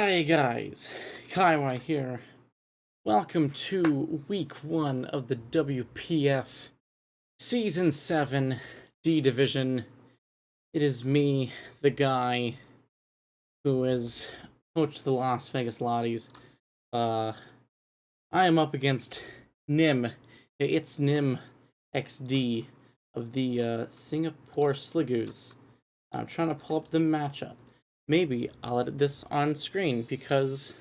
Hi guys, Kaiwai here. Welcome to week 1 of the WPF Season 7 D Division. It is me, the guy who is coach the Las Vegas Latis. I am up against Nim, ItsNim XD of the Singapore Sliggoos. I'm trying to pull up the matchup. Maybe I'll edit this on screen because,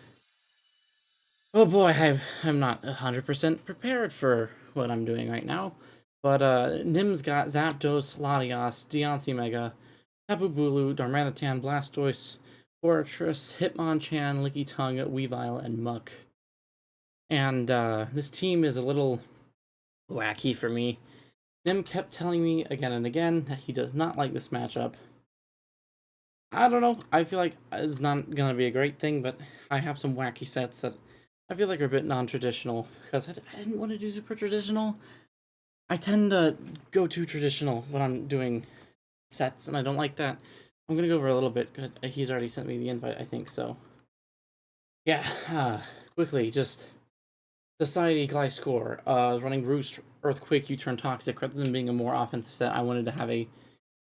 oh boy, I'm not 100% prepared for what I'm doing right now. But Nim's got Zapdos, Latias, Deontay Mega, Tapu Bulu, Darmanitan, Blastoise, Fortress, Hitmonchan, Lickitung, Weavile, and Muck. And this team is a little wacky for me. Nim kept telling me again and again that he does not like this matchup. I don't know, I feel like it's not gonna be a great thing, but I have some wacky sets that I feel like are a bit non-traditional, because I didn't want to do super traditional. I tend to go too traditional when I'm doing sets, and I don't like that. I'm gonna go over a little bit, because he's already sent me the invite, I think, so. Yeah, quickly, just Society Gliscor, running Roost, Earthquake, U-Turn Toxic, rather than being a more offensive set, I wanted to have a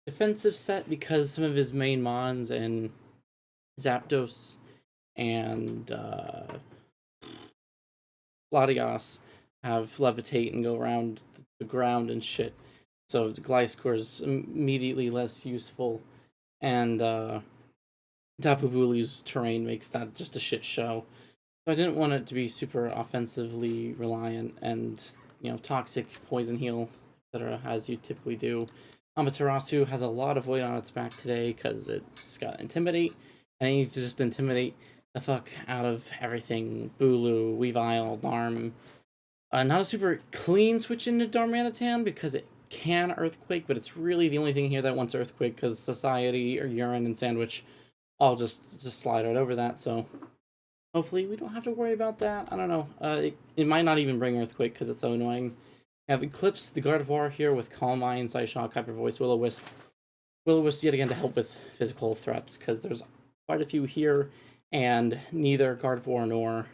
defensive set because some of his main mons and Zapdos and Latias have Levitate and go around the ground and shit. So the Gliscor is immediately less useful, and Tapu Bulu's terrain makes that just a shit show. So I didn't want it to be super offensively reliant and, you know, toxic, poison heal, etc., as you typically do. Amaterasu has a lot of weight on its back today because it's got Intimidate, and it needs to just intimidate the fuck out of everything. Bulu, Weavile, Darm. Not a super clean switch into Darmanitan because it can Earthquake, but it's really the only thing here that wants Earthquake because Society or Urine and Sandwich all just slide right over that, so hopefully we don't have to worry about that. I don't know. It might not even bring Earthquake because it's so annoying. I have Eclipse, the Gardevoir here with Calm Mind, Psyshock, Hyper Voice, Will-O-Wisp. Will-O-Wisp yet again to help with physical threats because there's quite a few here, and neither Gardevoir nor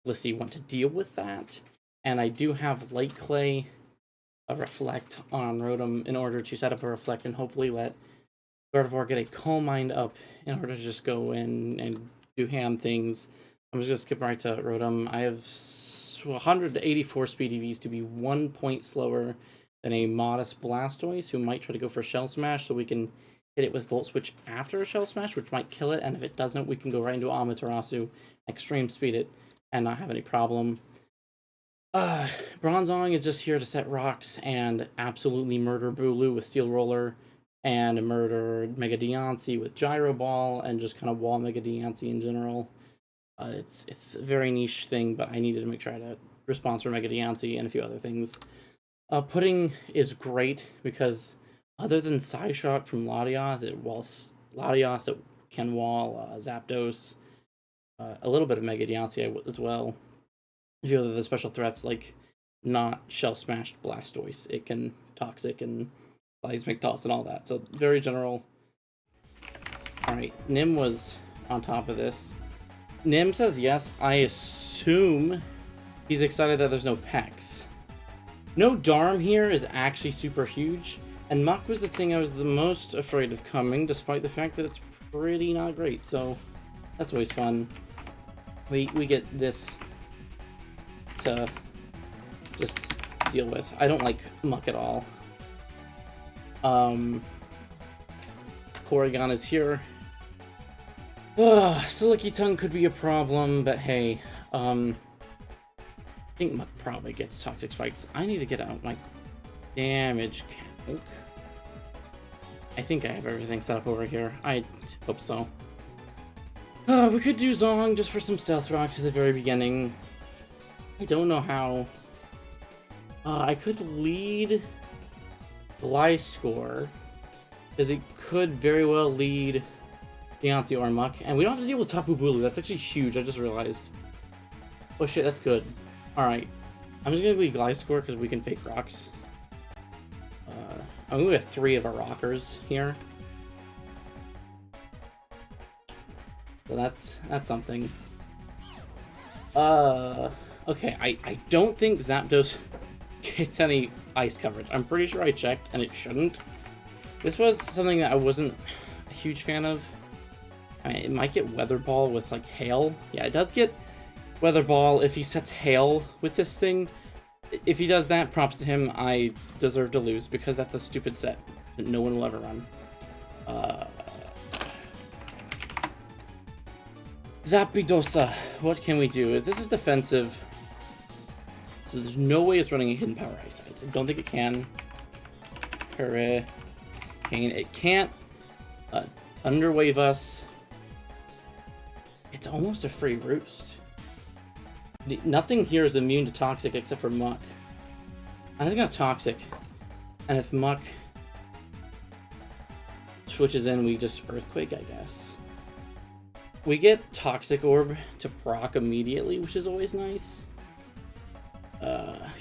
Blissey want to deal with that. And I do have Light Clay, a Reflect on Rotom in order to set up a Reflect and hopefully let Gardevoir get a Calm Mind up in order to just go in and do ham things. I'm just gonna skip right to Rotom. I have 184 speed EVs to be 1 point slower than a modest Blastoise, who might try to go for Shell Smash so we can hit it with Volt Switch after a Shell Smash, which might kill it, and if it doesn't, we can go right into Amaterasu, extreme speed it, and not have any problem. Bronzong is just here to set rocks and absolutely murder Bulu with Steel Roller, and murder Mega Deontay with Gyro Ball, and just kind of wall Mega Deontay in general. It's a very niche thing, but I needed to make sure I had a response for Mega Deontay and a few other things. Pudding is great because other than Psyshock from Latias, it can wall Zapdos, a little bit of Mega Deontay as well. A few other special threats like not Shell Smashed Blastoise. It can Toxic and Seismic Toss and all that. So very general. Alright, Nim was on top of this. Nim says yes. I assume he's excited that there's no Pex. No Darm here is actually super huge, and Muck was the thing I was the most afraid of coming, despite the fact that it's pretty not great, so that's always fun. We get this to just deal with. I don't like Muck at all. Porygon is here. Lickitung could be a problem, but hey, I think Muck probably gets Toxic Spikes. I need to get out my damage count. I think I have everything set up over here. I hope so. We could do Zong just for some Stealth Rocks at the very beginning. I don't know how. I could lead Gliscor, because it could very well lead Deontay or Muck, and we don't have to deal with Tapu Bulu. That's actually huge, I just realized. Oh shit, that's good. Alright, I'm just gonna lead Gliscor because we can fake rocks. I'm gonna have 3 of our rockers here. So that's something. Okay, I don't think Zapdos gets any ice coverage. I'm pretty sure I checked, and it shouldn't. This was something that I wasn't a huge fan of. I mean, it might get Weather Ball with, like, Hail. Yeah, it does get Weather Ball if he sets Hail with this thing. If he does that, props to him. I deserve to lose, because that's a stupid set that no one will ever run. Zapdos, what can we do? This is defensive, so there's no way it's running a Hidden Power Eyesight. I don't think it can. Hurricane. It can't Thunder Wave us. It's almost a free roost. Nothing here is immune to Toxic except for Muck. I think I'm Toxic, and if Muck switches in, we just Earthquake, I guess. We get Toxic Orb to proc immediately, which is always nice.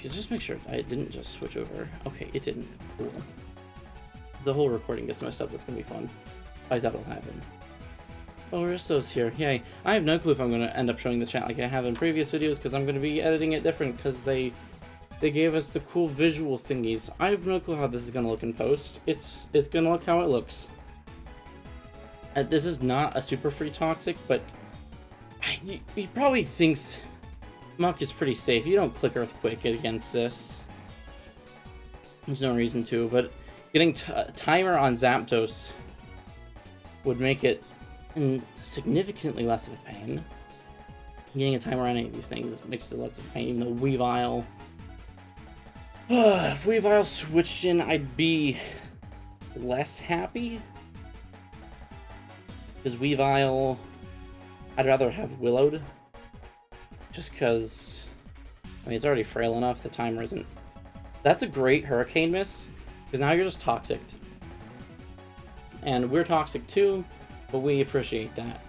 Just make sure I didn't just switch over. Okay, it didn't. Cool. The whole recording gets messed up. That's gonna be fun. I thought it'll happen. Oh, Risto's here. Yay. I have no clue if I'm gonna end up showing the chat like I have in previous videos, because I'm gonna be editing it different, because they gave us the cool visual thingies. I have no clue how this is gonna look in post. It's gonna look how it looks. This is not a super free Toxic, but he probably thinks Muck is pretty safe. You don't click Earthquake against this. There's no reason to, but getting Timer on Zapdos would make it significantly less of a pain. Getting a Timer on any of these things makes it less of a pain, even though Weavile... if Weavile switched in, I'd be less happy. Because Weavile, I'd rather have Willowed. Just because, I mean, it's already frail enough, the Timer isn't. That's a great Hurricane miss, because now you're just Toxic. And we're Toxic too, but we appreciate that.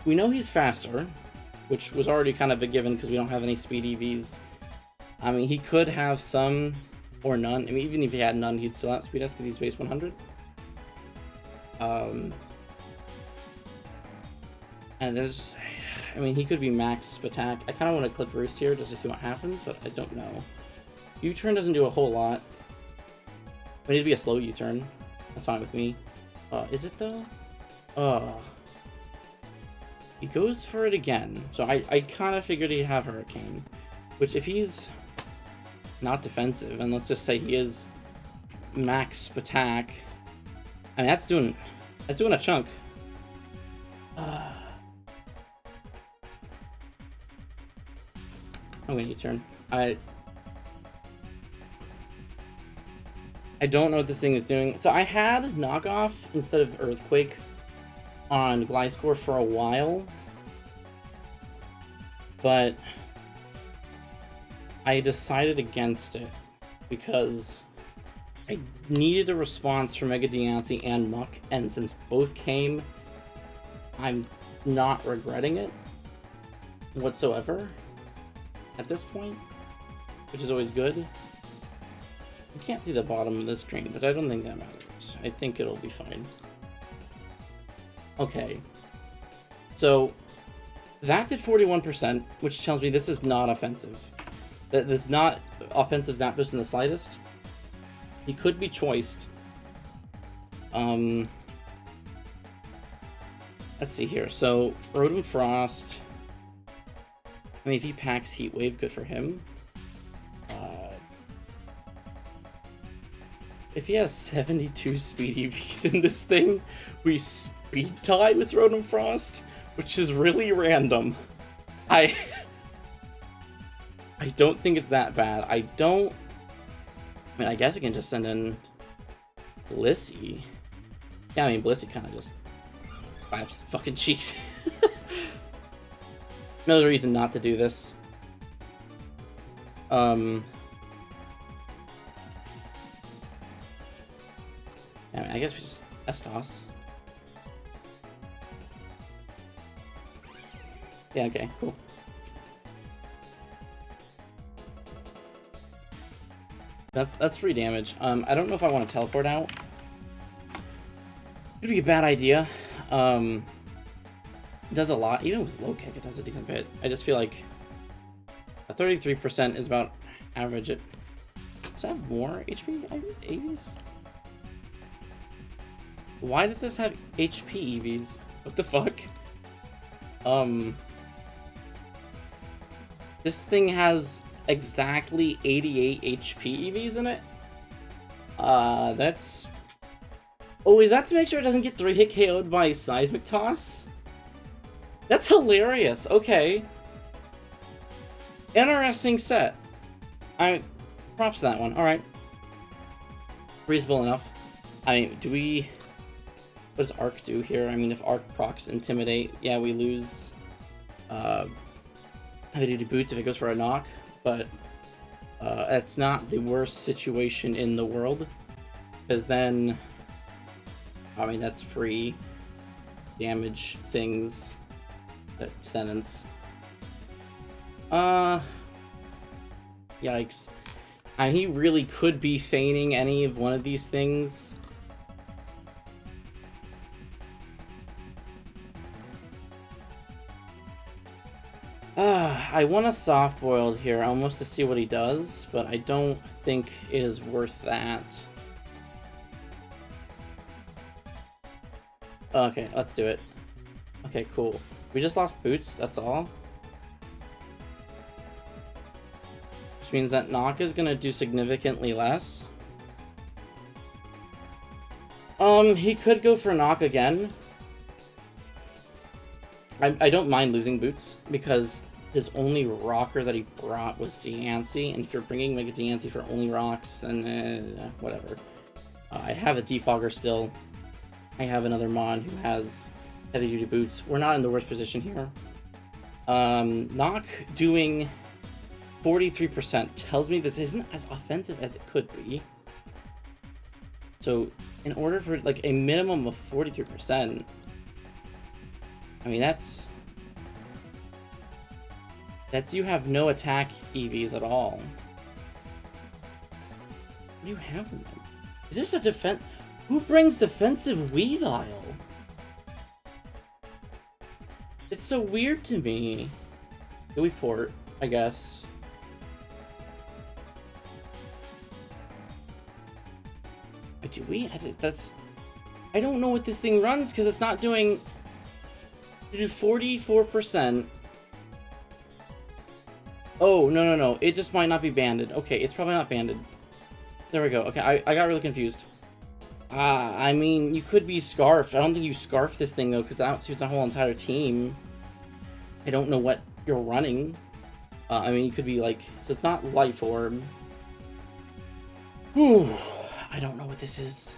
We know he's faster, which was already kind of a given because we don't have any speed EVs. I mean, he could have some or none. I mean, even if he had none, he'd still outspeed us because he's base 100. And there's, I mean, he could be max attack. I kind of want to click Roost here just to see what happens, but I don't know. U-turn doesn't do a whole lot. We need to be a slow U-turn. That's fine with me. Is it though? He goes for it again. So I kind of figured he'd have Hurricane. Which, if he's not defensive, and let's just say he is max attack, I mean, that's doing a chunk. I'm gonna U-turn. I don't know what this thing is doing. So I had Knockoff instead of Earthquake on Gliscor for a while, but I decided against it because I needed a response from Mega Diancie and Muck, and since both came, I'm not regretting it whatsoever at this point, which is always good. You can't see the bottom of the screen, but I don't think that matters. I think it'll be fine. Okay, so that did 41%, which tells me this is not offensive. That this is not offensive Zapdos in the slightest. He could be choiced. Let's see here. So Rotom Frost. I mean, if he packs Heat Wave, good for him. If he has 72 speed EVs in this thing, we speed tie with Rotom Frost, which is really random. I don't think it's that bad. I mean, I guess I can just send in Blissey. Yeah, I mean, Blissey kind of just slaps the fucking cheeks. Another reason not to do this. Yeah, I guess we just S-Toss. Yeah, okay, cool. That's free damage. I don't know if I want to teleport out. Could be a bad idea. It does a lot. Even with low kick, it does a decent bit. I just feel like a 33% is about average. Does it have more HP EVs? Why does this have HP EVs? What the fuck? This thing has exactly 88 HP EVs in it? That's... Oh, is that to make sure it doesn't get 3-hit KO'd by Seismic Toss? That's hilarious. Okay. Interesting set. Props to that one. Alright. Reasonable enough. I mean, do we... What does Arc do here? I mean, if Arc procs Intimidate, yeah, we lose... Heavy Duty Boots if it goes for a knock, but... that's not the worst situation in the world. Because then... I mean, that's free damage things. That sentence. Yikes. I mean, he really could be feigning any of one of these things. I want a soft-boiled here almost to see what he does, but I don't think it is worth that. Okay, let's do it. Okay, cool. We just lost boots, that's all. Which means that knock is gonna do significantly less. He could go for knock again. I don't mind losing boots, because his only rocker that he brought was Deancey, and if you're bringing like a Deancey for only rocks, then whatever. I have a Defogger still. I have another Mon who has heavy duty boots. We're not in the worst position here. Knock doing 43% tells me this isn't as offensive as it could be. So in order for like a minimum of 43%, I mean that's you have no attack EVs at all. What do you have in them? Is this a defense? Who brings defensive Weavile? It's so weird to me. Do we port, I guess? But do we? I don't know what this thing runs because it's not doing. You do 44%. Oh, no. It just might not be banded. Okay, it's probably not banded. There we go. Okay, I got really confused. I mean, you could be Scarfed. I don't think you Scarf this thing, though, because that outsuits a whole entire team. I don't know what you're running. I mean, you could be, like... So it's not Life Orb. Whew. I don't know what this is.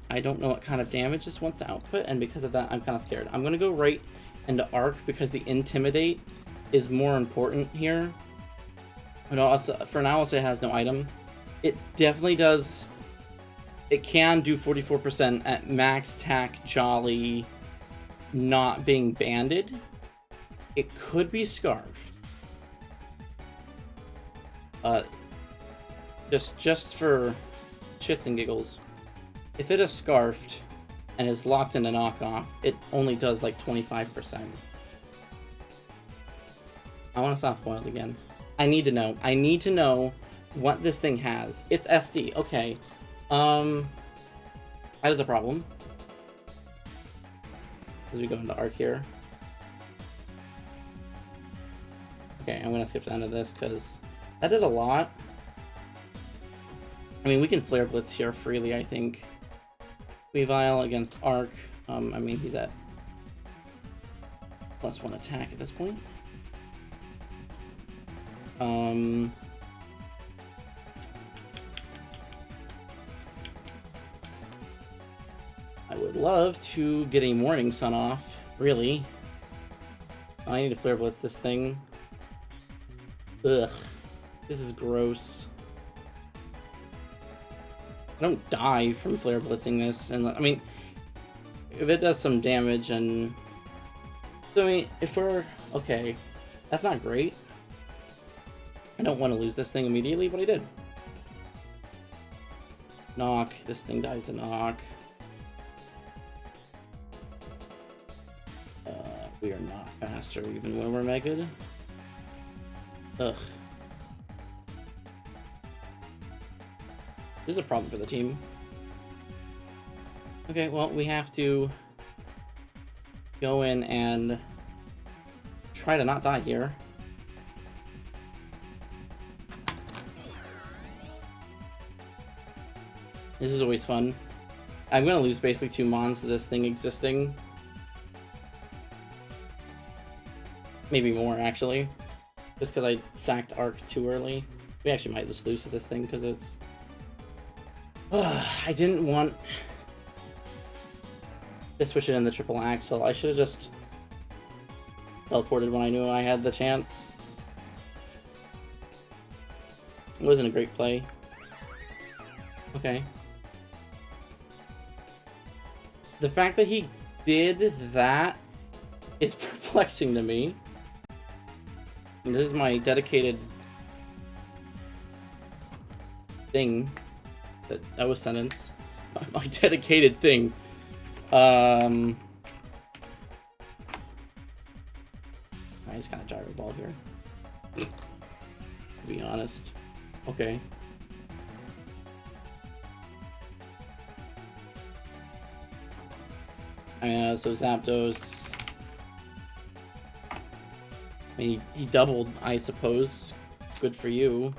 I don't know what kind of damage this wants to output, and because of that, I'm kind of scared. I'm going to go right into Arc, because the Intimidate is more important here. But also, for now, I'll say it has no item. It definitely does... It can do 44% at max tack Jolly not being banded. It could be Scarfed. Just for shits and giggles. If it is Scarfed and is locked into knockoff, it only does like 25%. I want a soft boiled again. I need to know. I need to know what this thing has. It's SD. Okay. That is a problem. As we go into Arc here. Okay, I'm gonna skip to the end of this because that did a lot. I mean, we can Flare Blitz here freely, I think. Weavile against Arc. I mean, he's at +1 attack at this point. I would love to get a Morning Sun off, really. I need to Flare Blitz this thing. Ugh. This is gross. I don't die from Flare Blitzing this, and I mean, if it does some damage, and... So, I mean, if we're... Okay, that's not great. I don't want to lose this thing immediately, but I did. Knock. This thing dies to knock. We are not faster even when we're megaed. Ugh. This is a problem for the team. Okay, well, we have to go in and try to not die here. This is always fun. I'm gonna lose basically 2 mons to this thing existing. Maybe more, actually. Just because I sacked Arc too early. We actually might just lose to this thing because it's... I didn't want to switch it in the triple axle. I should have just teleported when I knew I had the chance. It wasn't a great play. Okay. The fact that he did that is perplexing to me. And this is my dedicated thing. That was sentence. My dedicated thing. I just got a gyro ball here. To be honest. Okay. So Zapdos. I mean, he doubled, I suppose. Good for you.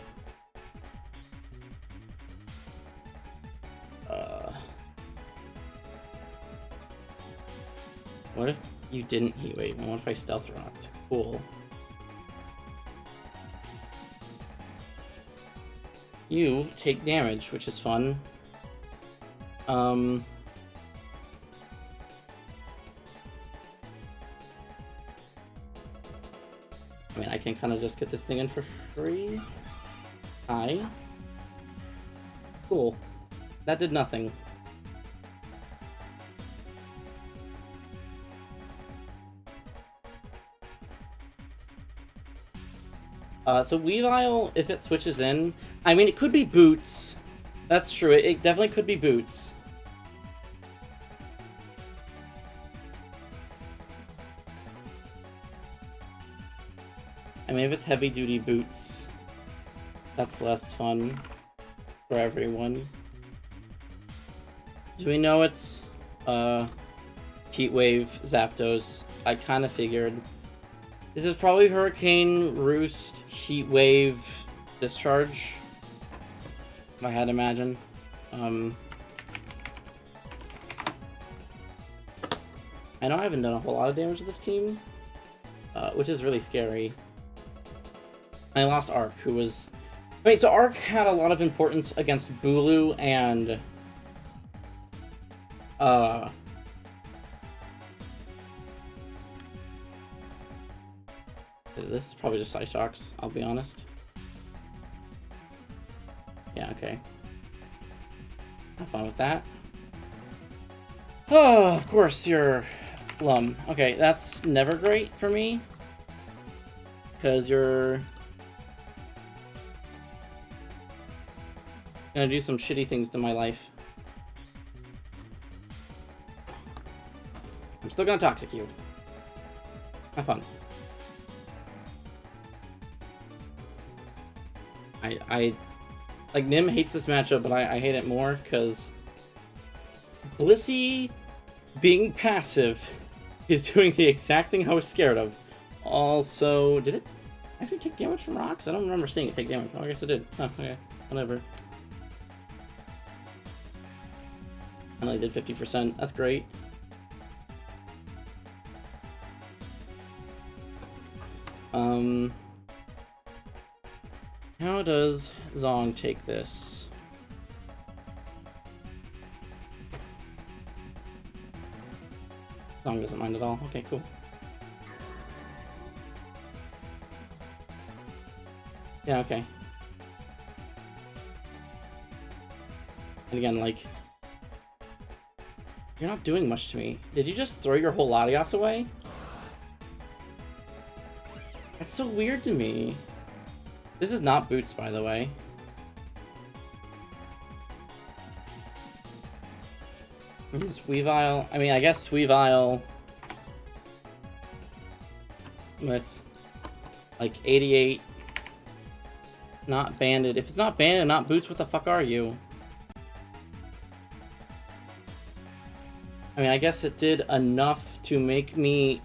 What if you didn't heat wave? And what if I stealth rocked? Cool. You take damage, which is fun. I mean, I can kind of just get this thing in for free. Hi. Cool. That did nothing. So Weavile, if it switches in... I mean, it could be Boots. That's true. It definitely could be Boots. I mean, if it's heavy-duty Boots, that's less fun for everyone. Do we know it's Heat Wave Zapdos? I kind of figured. This is probably Hurricane, Roost, Heat Wave, Discharge, if I had to imagine. I know I haven't done a whole lot of damage to this team, which is really scary. I lost Arc, who was... I mean, so Arc had a lot of importance against Bulu and... This is probably just Ice Shocks, I'll be honest. Yeah, okay. Have fun with that. Oh, of course, you're Lum. Okay, that's never great for me. Because you're... gonna do some shitty things to my life. I'm still gonna Toxic you. Have fun. Like, Nim hates this matchup, but I hate it more, because Blissey being passive is doing the exact thing I was scared of. Also, did it actually take damage from rocks? I don't remember seeing it take damage. Oh, I guess it did. Oh, okay. Whatever. I only did 50%. That's great. How does Zong take this? Zong doesn't mind at all. Okay, cool. Yeah, okay. And again, like... you're not doing much to me. Did you just throw your whole Latias away? That's so weird to me. This is not Boots, by the way. This Weavile... I mean, I guess Weavile... with like 88. Not banded. If it's not banded, not boots, what the fuck are you? I mean, I guess it did enough to make me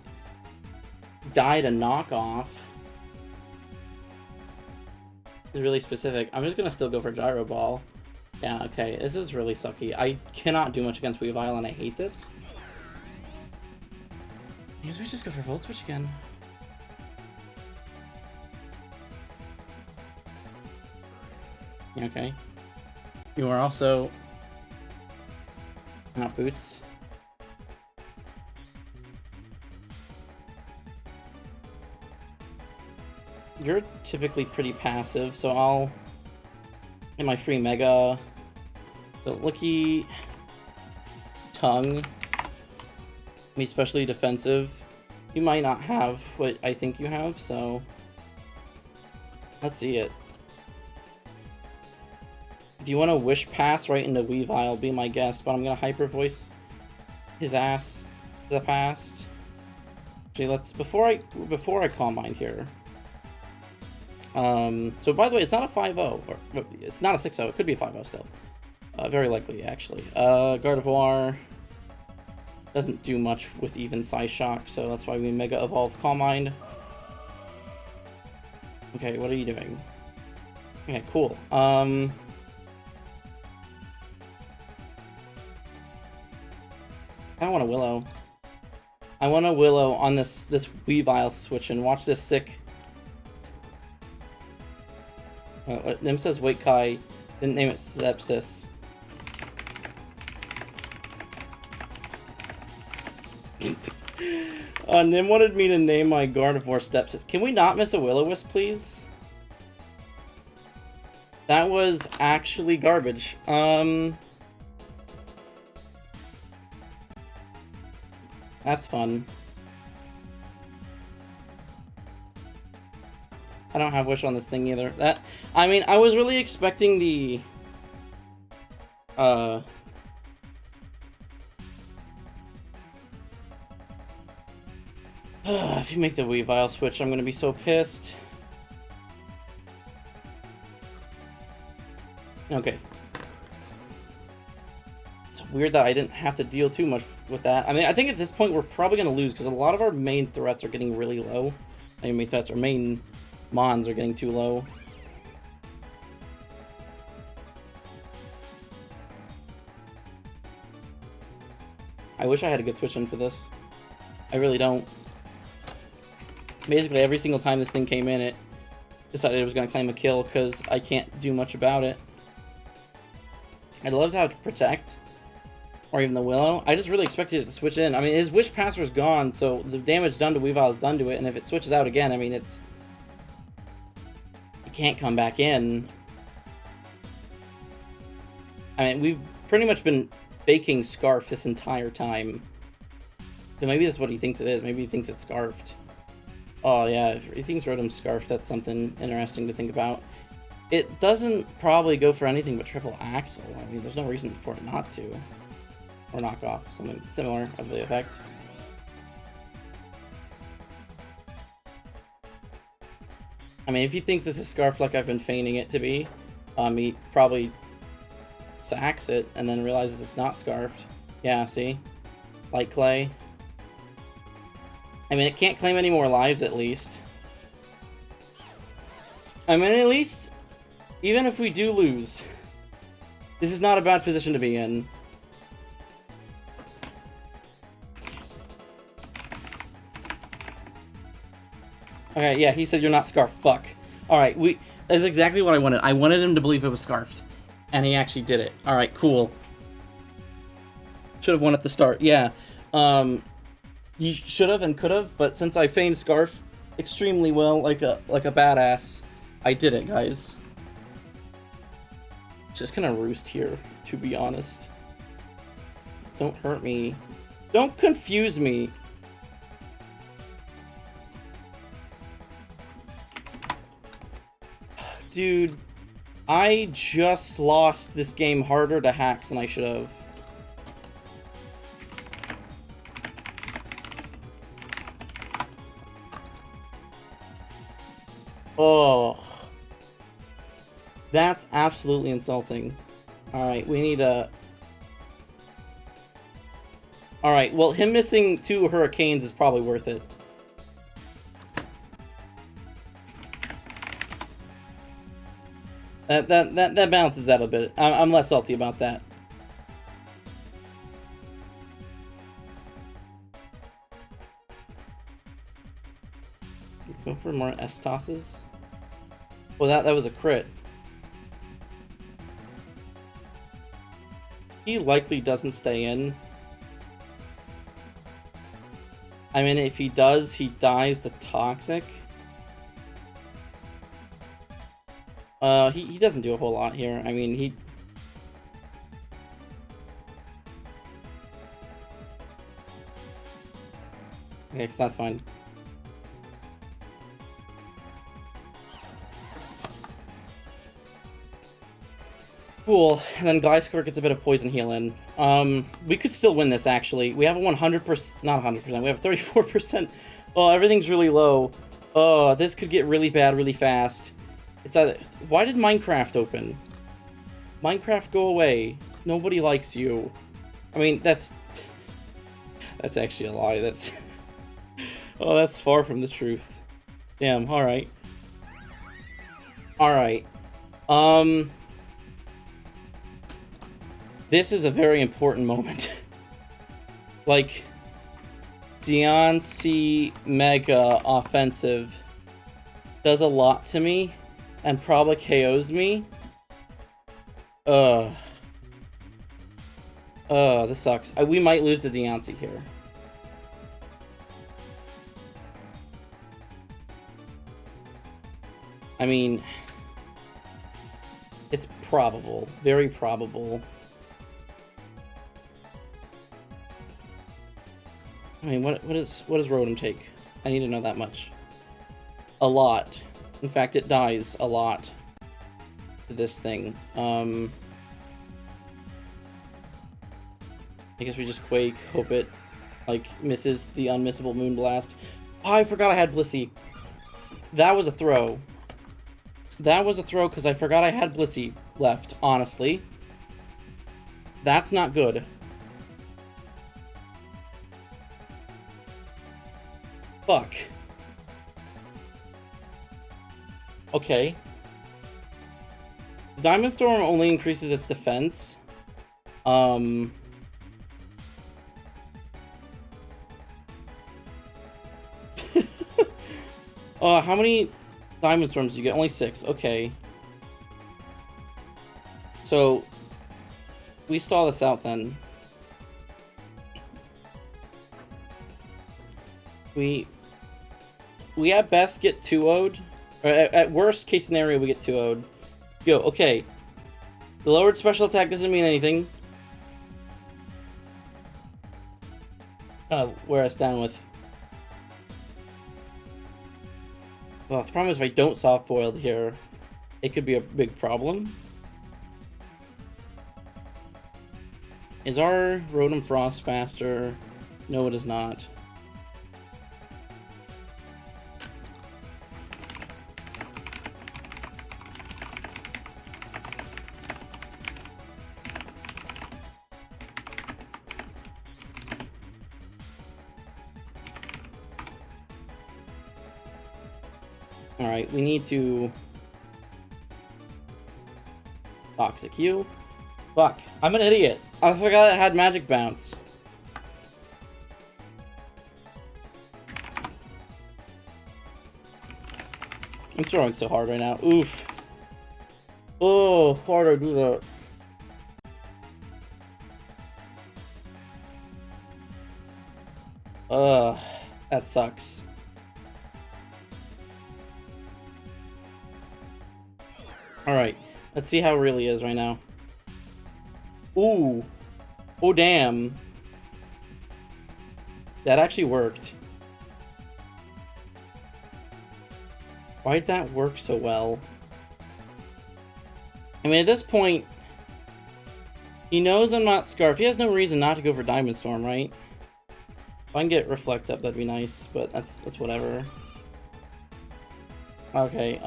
die to knockoff. It's really specific. I'm just gonna still go for Gyro Ball. Yeah, okay. This is really sucky. I cannot do much against Weavile, and I hate this. Maybe we just go for Volt Switch again. Okay. You are also not boots. You're typically pretty passive, so I'll get my free Mega. The Looky Tongue. Be especially defensive. You might not have what I think you have, so let's see it. If you want to Wish Pass right into Weavile, be my guest, but I'm gonna Hyper Voice his ass to the past. Actually, let's before I Calm Mind here. So by the way, it's not a 5-0, or it's not a 6-0. It could be a 5-0 still. Very likely, actually. Gardevoir doesn't do much with even Psyshock, so that's why we Mega Evolve Calm Mind. Okay, what are you doing? Okay, cool. I don't want a Willow. I want a Willow on this Weavile switch, and watch this sick. Nim says Wait Kai, didn't name it Sepsis. Nim wanted me to name my Gardevoir Stepsis. Can we not miss a Will-O-Wisp, please? That was actually garbage. That's fun. I don't have Wish on this thing either. I mean, I was really expecting the... if you make the Weavile switch, I'm gonna be so pissed. Okay. It's weird that I didn't have to deal too much with that. I mean, I think at this point we're probably gonna lose because a lot of our main threats are getting really low. I mean, main threats, our main Mons are getting too low. I wish I had a good switch in for this. I really don't. Basically, every single time this thing came in, it decided it was going to claim a kill because I can't do much about it. I'd love to have to Protect, or even the Willow. I just really expected it to switch in. I mean, his Wish Passer is gone, so the damage done to Weavile is done to it, and if it switches out again, I mean, it can't come back in. I mean, we've pretty much been faking Scarf this entire time. So maybe that's what he thinks it is. Maybe he thinks it's Scarfed. Oh yeah, if he thinks Rotom's Scarfed, that's something interesting to think about. It doesn't probably go for anything but Triple Axle. I mean, there's no reason for it not to. Or Knockoff, something similar of the effect. I mean, if he thinks this is Scarfed like I've been feigning it to be, he probably sacks it and then realizes it's not Scarfed. Yeah, see? Light Clay. I mean, it can't claim any more lives, at least. I mean, at least, even if we do lose, this is not a bad position to be in. Okay, yeah, he said you're not Scarfed. Fuck. Alright, that's exactly what I wanted. I wanted him to believe it was Scarfed. And he actually did it. Alright, cool. Should have won at the start. Yeah. You should have and could have, but since I feigned Scarf extremely well, like a badass, I did it, guys. Just gonna roost here, to be honest. Don't hurt me. Don't confuse me. Dude, I just lost this game harder to hacks than I should have. Oh. That's absolutely insulting. Alright, we need a... Alright, well, him missing 2 hurricanes is probably worth it. That balances out a bit. I'm less salty about that. Let's go for more S-tosses. Well, that was a crit. He likely doesn't stay in. I mean, if he does, he dies to Toxic. He doesn't do a whole lot here. I mean, he... Okay, that's fine. Cool, and then Gliscor gets a bit of poison heal in. We could still win this, actually. We have a 100%, not 100%, we have 34%. Oh, everything's really low. Oh, this could get really bad really fast. It's either... Why did Minecraft open? Minecraft, go away. Nobody likes you. I mean, that's... That's actually a lie. That's... Oh, that's far from the truth. Damn, alright. Alright. This is a very important moment. Like, Deontay Mega Offensive does a lot to me and probably KOs me. This sucks. We might lose to Deontay here. I mean, it's probable. Very probable. I mean, what does Rotom take? I need to know that much. A lot. In fact, it dies a lot to this thing. I guess we just Quake, hope it, like, misses the unmissable Moonblast. Oh, I forgot I had Blissey. That was a throw. That was a throw because I forgot I had Blissey left, honestly. That's not good. Fuck. Okay. Diamond Storm only increases its defense. How many Diamond Storms do you get? Only 6. Okay. So, we stall this out then. We at best get 2-0'd. Or at worst case scenario, we get 2-0'd. Yo, okay. The lowered special attack doesn't mean anything. Kind of wear us down with. Well, the problem is if I don't soft foiled here, it could be a big problem. Is our Rotom Frost faster? No, it is not. Alright, we need to... Toxic you. Fuck, I'm an idiot. I forgot it had Magic Bounce. I'm throwing so hard right now. Oof. Oh, why did I do that? That sucks. Alright, let's see how it really is right now. Ooh. Oh, damn. That actually worked. Why'd that work so well? I mean, at this point, he knows I'm not Scarf. He has no reason not to go for Diamond Storm, right? If I can get Reflect up, that'd be nice, but that's whatever. Okay,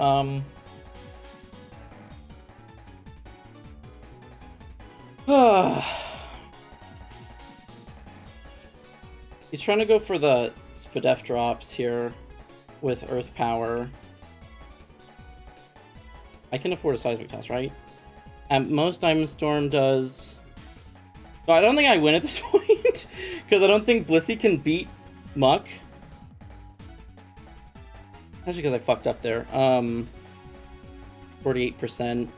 he's trying to go for the Spadef drops here with Earth Power. I can afford a Seismic Toss, right? And most Diamond Storm does... So I don't think I win at this point, because I don't think Blissey can beat Muck. Actually, because I fucked up there. 48%.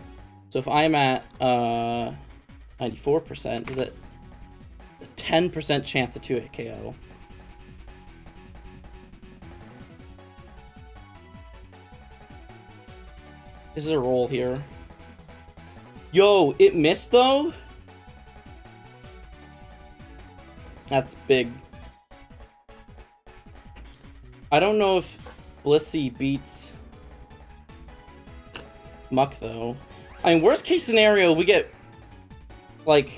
So if I'm at 94%, is it a 10% chance to 2-hit KO? This is a roll here. Yo, it missed though? That's big. I don't know if Blissey beats Muck though. I mean, worst case scenario, we get like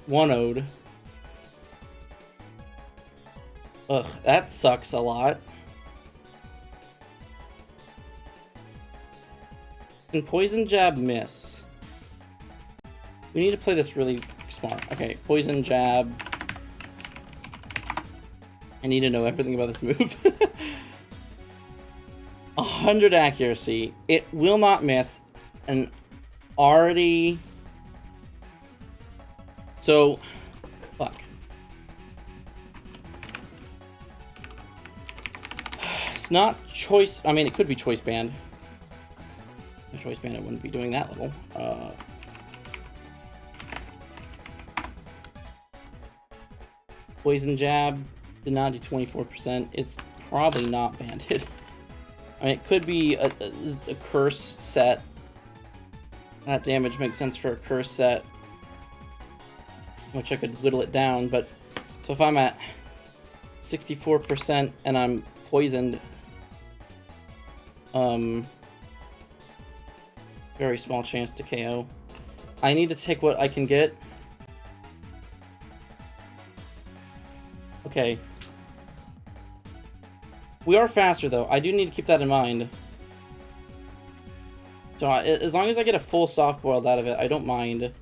one-owed. Ugh, that sucks a lot. Can Poison Jab miss? We need to play this really smart. Okay, Poison Jab. I need to know everything about this move. 100 accuracy. It will not miss. And already... So... Fuck. It's not choice... I mean, it could be choice band. A choice band, I wouldn't be doing that level. Poison Jab did not do 24%. It's probably not banded. I mean, it could be a curse set. That damage makes sense for a curse set, which I could whittle it down, but... So if I'm at 64% and I'm poisoned... Very small chance to KO. I need to take what I can get. Okay. We are faster, though. I do need to keep that in mind. So, as long as I get a full soft-boiled out of it, I don't mind.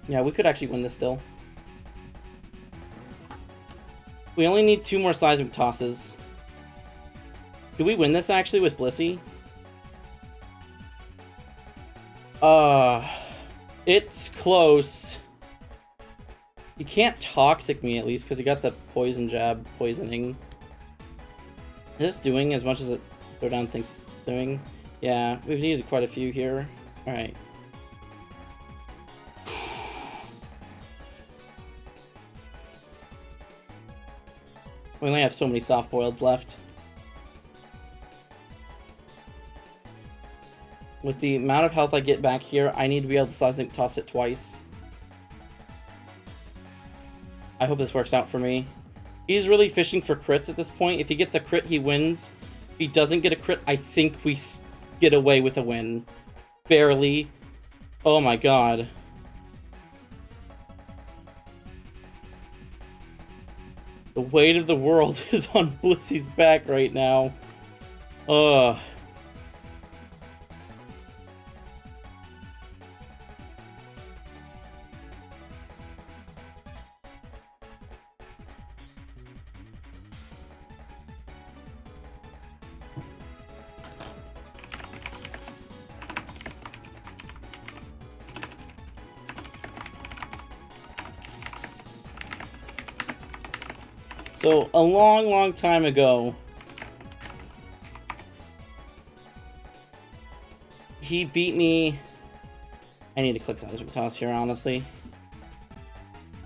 Yeah, we could actually win this still. We only need 2 more seismic tosses. Do we win this, actually, with Blissey? It's close. He can't Toxic me, at least, because he got the Poison Jab poisoning. Is this doing as much as it Throwdown thinks it's doing? Yeah, we've needed quite a few here. Alright. We only have so many soft-boileds left. With the amount of health I get back here, I need to be able to Seismic Toss it twice. I hope this works out for me. He's really fishing for crits at this point. If he gets a crit, he wins. If he doesn't get a crit, I think we get away with a win. Barely. Oh my god. The weight of the world is on Blissey's back right now. Ugh. So, a long, long time ago, he beat me. I need to click Seismic Toss here, honestly.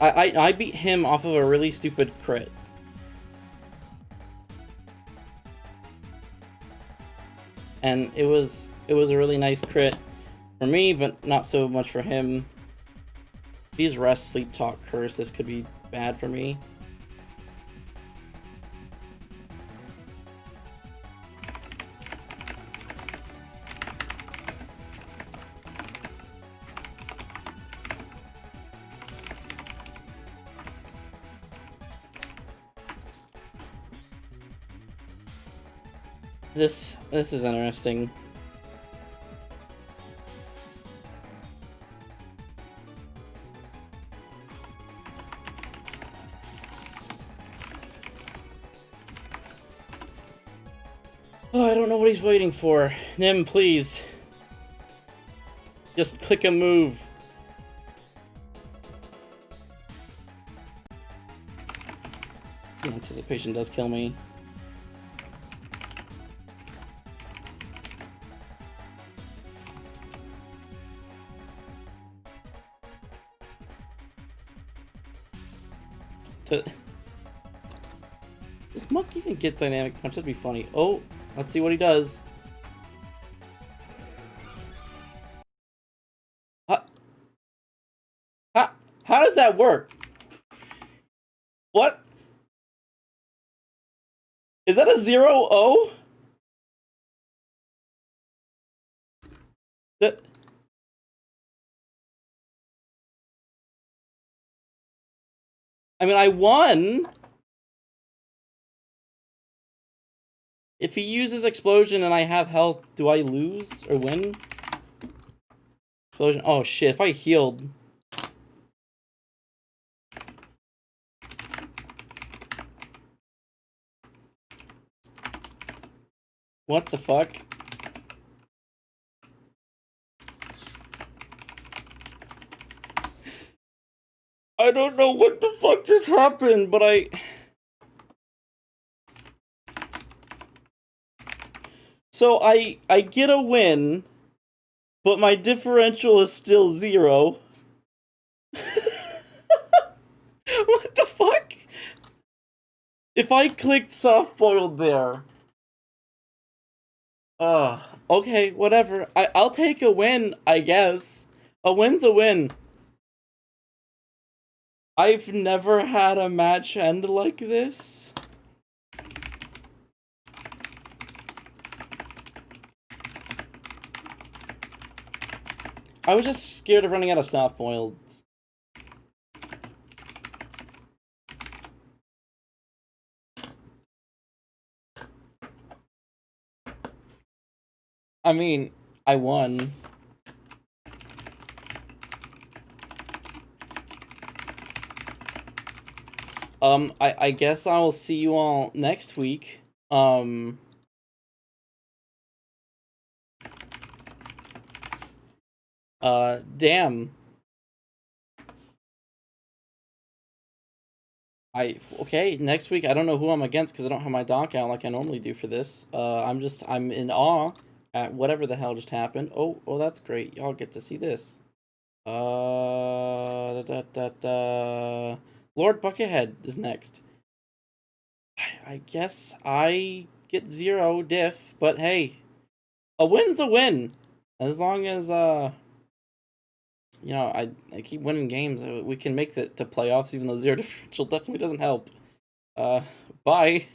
I beat him off of a really stupid crit. And it was a really nice crit for me, but not so much for him. If he's Rest, Sleep, Talk, Curse, this could be bad for me. This is interesting. Oh, I don't know what he's waiting for. Nim, please. Just click a move. Anticipation does kill me. Does Monk even get dynamic punch? That'd be funny. Oh, let's see what he does. How does that work? What? Is that a 0-0? That... I mean, I won. If he uses explosion and I have health, do I lose or win? Explosion. Oh shit, if I healed. What the fuck? I don't know what the fuck just happened, but So I get a win, but my differential is still 0. What the fuck? If I clicked soft-boiled there... okay, whatever. I'll take a win, I guess. A win's a win. I've never had a match end like this. I was just scared of running out of soft-boiled. I mean, I won. I guess I will see you all next week. Damn. Okay, next week I don't know who I'm against because I don't have my doc out like I normally do for this. I'm in awe at whatever the hell just happened. Oh, that's great. Y'all get to see this. Lord Buckethead is next. I guess I get 0 diff, but hey, a win's a win. As long as, you know, I keep winning games, we can make it to playoffs, even though 0 differential definitely doesn't help. Bye.